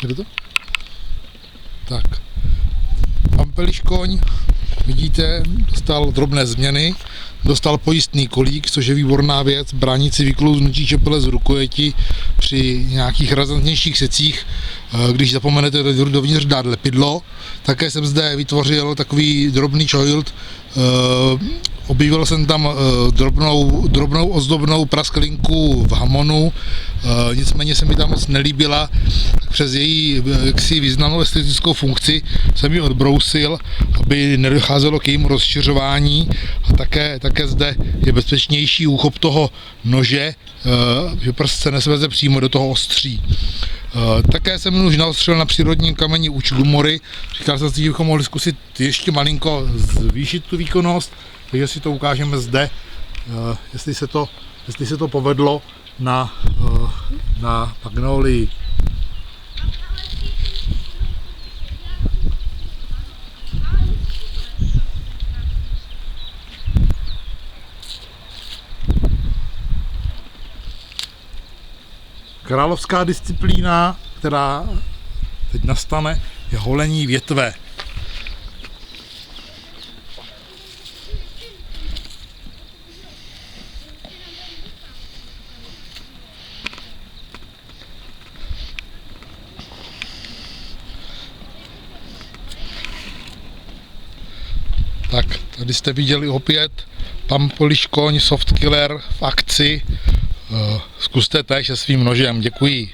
Jde to? Tak. Pampeliš koň, vidíte, dostal drobné změny, dostal pojistný kolík, což je výborná věc, bránící vyklouznutí čepele z rukojeti při nějakých razantnějších secích, když zapomenete dovnitř dát lepidlo. Také jsem zde vytvořil takový drobný child, objevil jsem tam drobnou ozdobnou prasklinku v hamonu, nicméně se mi tam moc nelíbila, tak přes její jaksi významnou estetickou funkci jsem ji odbrousil, aby nedocházelo k jejímu rozšiřování, a také zde je bezpečnější úchop toho nože, že prst se nesveze přímo do toho ostří. Také jsem už naostřil na přírodním kameni u Člumory. Říkal jsem si, že bychom mohli zkusit ještě malinko zvýšit tu výkonnost, takže si to ukážeme zde, jestli se to povedlo na magnolii. Královská disciplína, která teď nastane, je holení větve. Tak, tady jste viděli opět Pampeliš koň Soft Killer v akci. Zkuste též se svým nožem. Děkuji.